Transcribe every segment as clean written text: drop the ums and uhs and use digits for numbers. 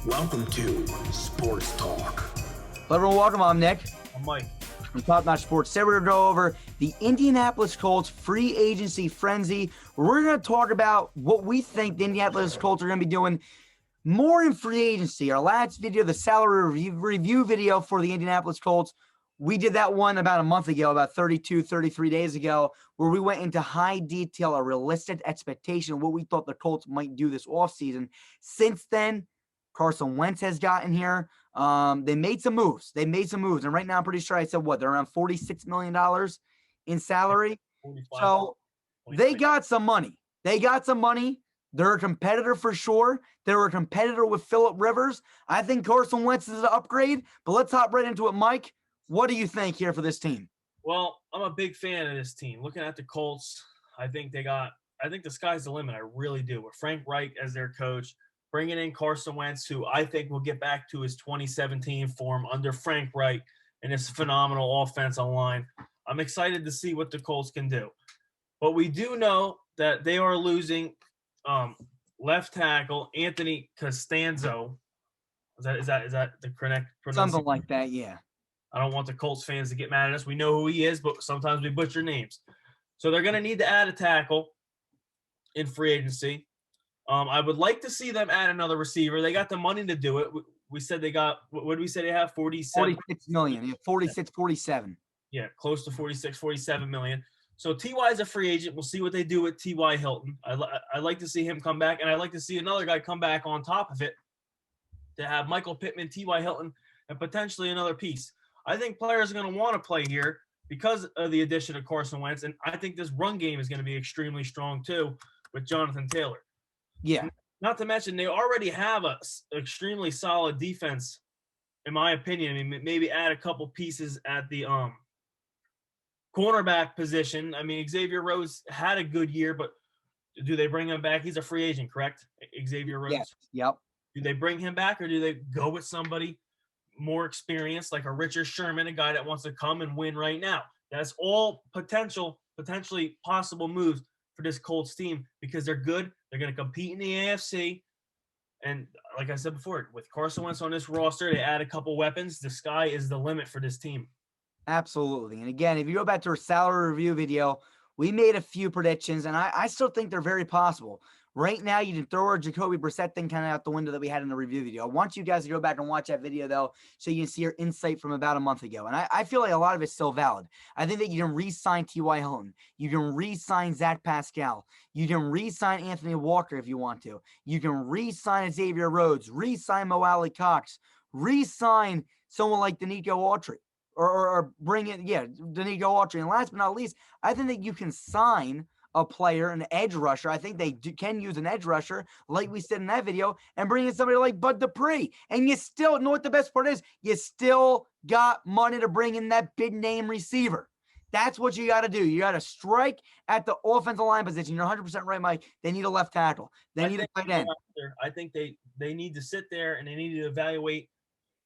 Welcome to Sports Talk. Hello, everyone. Welcome. I'm Nick. I'm Mike. From Top Notch Sports. Today we're going to go over the Indianapolis Colts free agency frenzy. We're going to talk about what we think the Indianapolis Colts are going to be doing more in free agency. Our last video, the salary review video for the Indianapolis Colts, we did that one about a month ago, about 33 days ago, where we went into high detail, a realistic expectation of what we thought the Colts might do this offseason. Since then, Carson Wentz has gotten here. They made some moves. And right now I'm pretty sure I said they're around $46 million in salary. 45, so 46. They got some money. They're a competitor for sure. They're a competitor with Phillip Rivers. I think Carson Wentz is an upgrade, but let's hop right into it. Mike, what do you think here for this team? Well, I'm a big fan of this team. Looking at the Colts, I think the sky's the limit. I really do. With Frank Reich as their coach, bringing in Carson Wentz, who I think will get back to his 2017 form under Frank Reich and his phenomenal offensive line. I'm excited to see what the Colts can do. But we do know that they are losing left tackle Anthony Costanzo. Is that the correct pronunciation? Something like that, yeah. I don't want the Colts fans to get mad at us. We know who he is, but sometimes we butcher names. So they're going to need to add a tackle in free agency. I would like to see them add another receiver. They got the money to do it. We said they got – what did we say they have? 46 million. Yeah, 46, 47. Yeah, close to 46, 47 million. So T.Y. is a free agent. We'll see what they do with T.Y. Hilton. I like to see him come back, and I'd like to see another guy come back on top of it to have Michael Pittman, T.Y. Hilton, and potentially another piece. I think players are going to want to play here because of the addition of Carson Wentz, and I think this run game is going to be extremely strong too with Jonathan Taylor. Yeah. Not to mention they already have a extremely solid defense, in my opinion. I mean, maybe add a couple pieces at the cornerback position. I mean, Xavier Rhodes had a good year, but do they bring him back? He's a free agent, correct? Xavier Rhodes? Yes. Yep. Do they bring him back, or do they go with somebody more experienced, like a Richard Sherman, a guy that wants to come and win right now? That's all potentially possible moves for this Colts team because they're good. They're going to compete in the AFC. And like I said before, with Carson Wentz on this roster, they add a couple weapons. The sky is the limit for this team. Absolutely. And again, if you go back to our salary review video, we made a few predictions, and I still think they're very possible. Right now, you can throw our Jacoby Brissett thing kind of out the window that we had in the review video. I want you guys to go back and watch that video, though, so you can see our insight from about a month ago. And I feel like a lot of it's still valid. I think that you can re-sign T.Y. Hilton. You can re-sign Zach Pascal. You can re-sign Anthony Walker if you want to. You can re-sign Xavier Rhodes, re-sign Mo Alley Cox, re-sign someone like Danico Autry, or bring in, Danico Autry. And last but not least, I think that you can sign a player, an edge rusher. I think they can use an edge rusher, like we said in that video, and bring in somebody like Bud Dupree. And you still know what the best part is? You still got money to bring in that big name receiver. That's what you got to do. You got to strike at the offensive line position. You're 100% right, Mike. They need a left tackle. They need a tight end. I think they need to sit there and they need to evaluate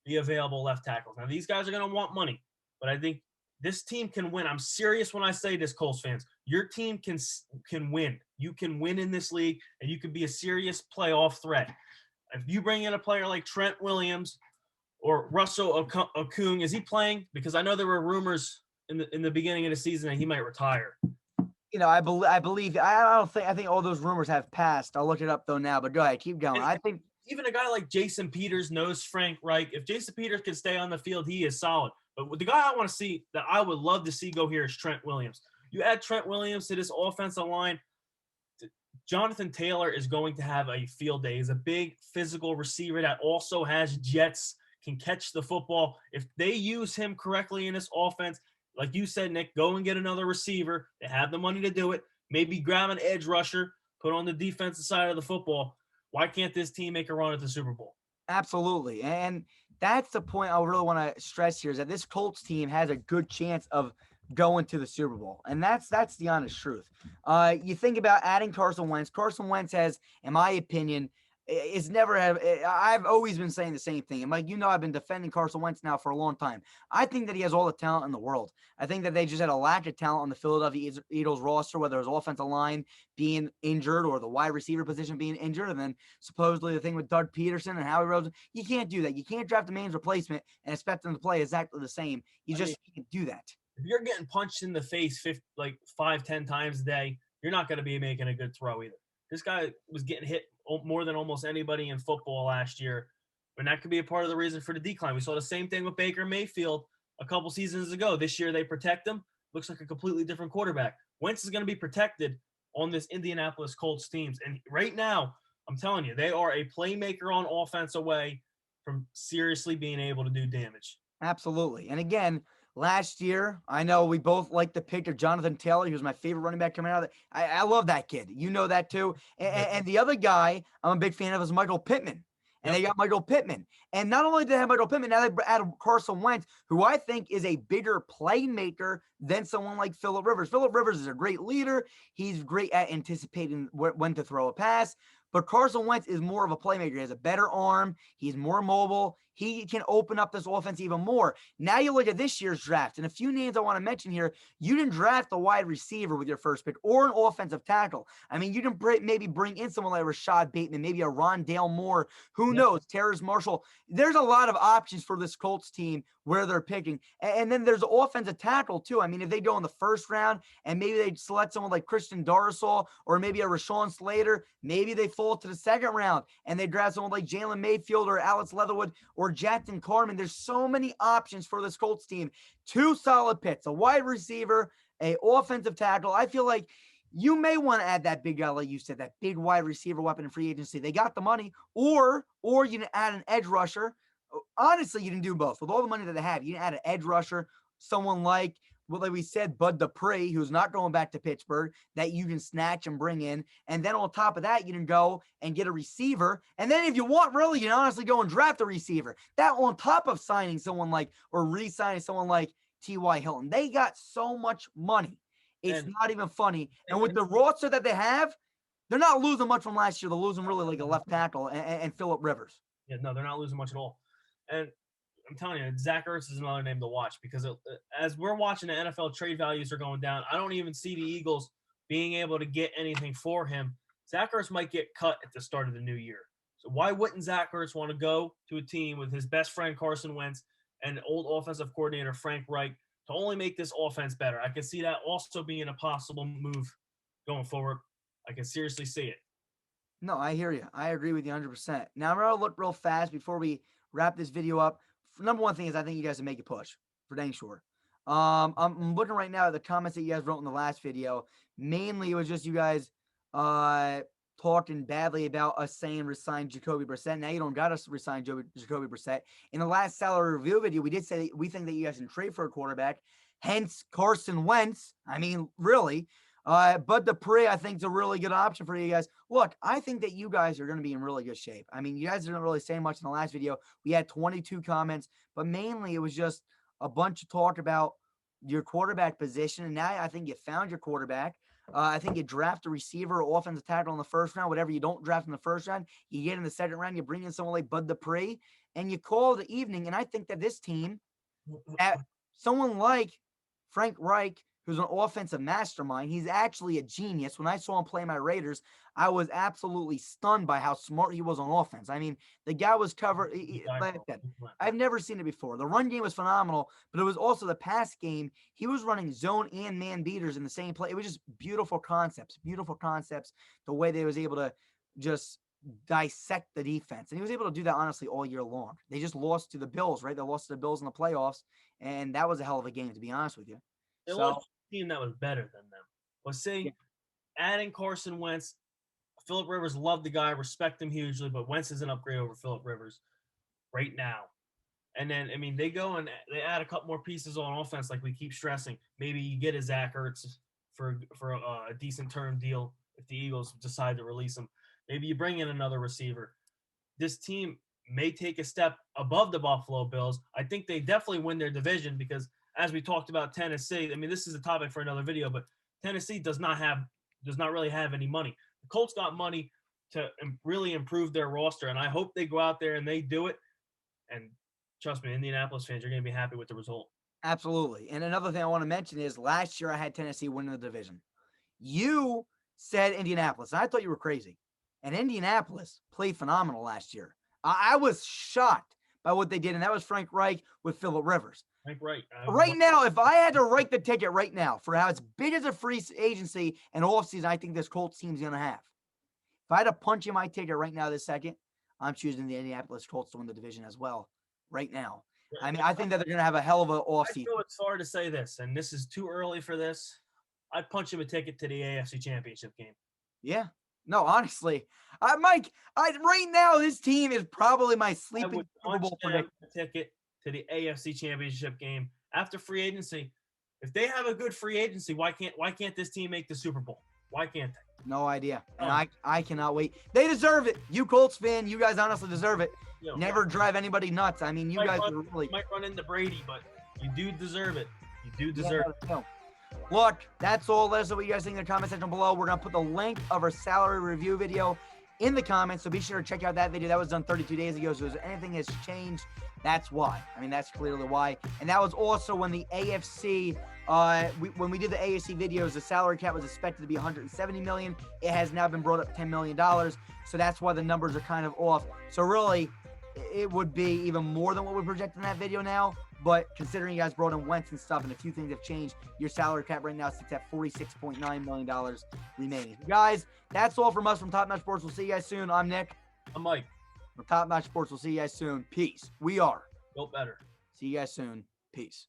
the available left tackles. Now, these guys are going to want money, but I think this team can win. I'm serious when I say this, Colts fans. Your team can win. You can win in this league, and you can be a serious playoff threat. If you bring in a player like Trent Williams or Russell Okung, is he playing? Because I know there were rumors in the beginning of the season that he might retire. You know, I believe. I think all those rumors have passed. I'll look it up though now. But go ahead, keep going. I think even a guy like Jason Peters knows Frank Reich. If Jason Peters can stay on the field, he is solid. But the guy I want to see, that I would love to see go here, is Trent Williams. You add Trent Williams to this offensive line, Jonathan Taylor is going to have a field day. He's a big physical receiver that also has jets, can catch the football. If they use him correctly in this offense, like you said, Nick, go and get another receiver. They have the money to do it. Maybe grab an edge rusher, put on the defensive side of the football. Why can't this team make a run at the Super Bowl? Absolutely. And that's the point I really want to stress here, is that this Colts team has a good chance of going to the Super Bowl. And that's the honest truth. You think about adding Carson Wentz. Carson Wentz has, in my opinion, It's never have. I've always been saying the same thing. And Mike, I've been defending Carson Wentz now for a long time. I think that he has all the talent in the world. I think that they just had a lack of talent on the Philadelphia Eagles roster, whether it was offensive line being injured or the wide receiver position being injured. And then supposedly the thing with Doug Peterson and Howie Roseman, you can't do that. You can't draft a man's replacement and expect them to play exactly the same. You just can't do that. If you're getting punched in the face 5-10 times a day, you're not going to be making a good throw either. This guy was getting hit more than almost anybody in football last year, and that could be a part of the reason for the decline. We saw the same thing with Baker Mayfield a couple seasons ago. This year they protect him. Looks like a completely different quarterback. Wentz is going to be protected on this Indianapolis Colts teams. And right now, I'm telling you, they are a playmaker on offense away from seriously being able to do damage. Absolutely. And again, last year, I know we both like the pick of Jonathan Taylor. He was my favorite running back coming out of I love that kid. You know that too. And the other guy I'm a big fan of is Michael Pittman. And they got Michael Pittman. And not only did they have Michael Pittman, now they added Carson Wentz, who I think is a bigger playmaker than someone like Phillip Rivers. Phillip Rivers is a great leader. He's great at anticipating when to throw a pass. But Carson Wentz is more of a playmaker. He has a better arm. He's more mobile. He can open up this offense even more. Now you look at this year's draft, and a few names I want to mention here. You didn't draft a wide receiver with your first pick or an offensive tackle. I mean, you didn't maybe bring in someone like Rashad Bateman, maybe a Rondale Moore. Who knows? Terrace Marshall. There's a lot of options for this Colts team where they're picking. And then there's an offensive tackle, too. I mean, if they go in the first round and maybe they select someone like Christian Darrisaw or maybe a Rashawn Slater, maybe they fall to the second round and they draft someone like Jalen Mayfield or Alex Leatherwood or Jackson Carman. There's so many options for this Colts team. 2 solid picks, a wide receiver, a offensive tackle. I feel like you may want to add that big guy, like you said, that big wide receiver weapon in free agency. They got the money, or you can add an edge rusher. Honestly, you can do both. With all the money that they have, you can add an edge rusher, someone like we said, Bud Dupree, who's not going back to Pittsburgh, that you can snatch and bring in. And then on top of that, you can go and get a receiver. And then if you want, really, you can honestly go and draft a receiver. That on top of signing someone like, or re-signing someone like T.Y. Hilton. They got so much money. It's not even funny. And with the roster that they have, they're not losing much from last year. They're losing really like a left tackle and Phillip Rivers. Yeah, no, they're not losing much at all. And I'm telling you, Zach Ertz is another name to watch because as we're watching the NFL trade values are going down, I don't even see the Eagles being able to get anything for him. Zach Ertz might get cut at the start of the new year. So why wouldn't Zach Ertz want to go to a team with his best friend Carson Wentz and old offensive coordinator Frank Reich to only make this offense better? I can see that also being a possible move going forward. I can seriously see it. No, I hear you. I agree with you 100%. Now, I'm going to look real fast before we wrap this video up. Number one thing is I think you guys can make a push for dang sure. I'm looking right now at the comments that you guys wrote in the last video. Mainly, it was just you guys talking badly about us saying resign Jacoby Brissett. Now you don't got us to resign Jacoby Brissett. In the last salary review video, we did say that we think that you guys can trade for a quarterback. Hence Carson Wentz. I mean, really. Bud Dupree, I think, is a really good option for you guys. Look, I think that you guys are going to be in really good shape. I mean, you guys didn't really say much in the last video. We had 22 comments, but mainly it was just a bunch of talk about your quarterback position. And now I think you found your quarterback. I think you draft a receiver or offensive tackle in the first round. Whatever you don't draft in the first round, you get in the second round, you bring in someone like Bud Dupree, and you call it the evening. And I think that this team, at someone like Frank Reich, who's an offensive mastermind. He's actually a genius. When I saw him play my Raiders, I was absolutely stunned by how smart he was on offense. I mean, the guy was covered. Like I said, I've never seen it before. The run game was phenomenal, but it was also the pass game. He was running zone and man beaters in the same play. It was just beautiful concepts, the way they was able to just dissect the defense. And he was able to do that, honestly, all year long. They just lost to the Bills, right? They lost to the Bills in the playoffs, and that was a hell of a game, to be honest with you. They lost a team that was better than them. But adding Carson Wentz, Phillip Rivers, loved the guy, respect him hugely, but Wentz is an upgrade over Phillip Rivers right now. And then, I mean, they go and they add a couple more pieces on offense, like we keep stressing. Maybe you get a Zach Ertz for a decent term deal if the Eagles decide to release him. Maybe you bring in another receiver. This team may take a step above the Buffalo Bills. I think they definitely win their division because, as we talked about Tennessee, I mean, this is a topic for another video, but Tennessee does not really have any money. The Colts got money. to really improve their roster. And I hope they go out there and they do it. And trust me, Indianapolis fans are going to be happy with the result. Absolutely. And another thing I want to mention is last year I had Tennessee winning the division. You said Indianapolis, and I thought you were crazy. And Indianapolis played phenomenal last year. I was shocked by what they did, and that was Frank Reich with Phillip Rivers. Frank Reich. Right now, if I had to write the ticket right now for how as big as a free agency and offseason I think this Colts team's going to have, if I had to punch in my ticket right now this second, I'm choosing the Indianapolis Colts to win the division as well right now. I mean, I think that they're going to have a hell of an offseason. I feel it's hard to say this, and this is too early for this. I'd punch him a ticket to the AFC Championship game. Yeah. No, honestly. Mike, right now, this team is probably my sleeping I would punch them a ticket to the AFC Championship game after free agency. If they have a good free agency, why can't this team make the Super Bowl? Why can't they? No idea. And I cannot wait. They deserve it. You Colts fan, you guys honestly deserve it. Never drive anybody nuts. I mean, you guys are really. You might run into Brady, but you do deserve it. You do deserve it. Look, that's all. Let us know what you guys think in the comment section below. We're going to put the link of our salary review video in the comments, so be sure to check out that video. That was done 32 days ago, so if anything has changed, that's why. I mean, that's clearly why. And that was also when the AFC, when we did the AFC videos, the salary cap was expected to be $170 million. It has now been brought up $10 million, so that's why the numbers are kind of off. So really, it would be even more than what we projected in that video now. But considering you guys brought in Wentz and stuff and a few things have changed, your salary cap right now sits at $46.9 million remaining. Guys, that's all from us from Top Notch Sports. We'll see you guys soon. I'm Nick. I'm Mike. From Top Notch Sports, we'll see you guys soon. Peace. We are Built Better. See you guys soon. Peace.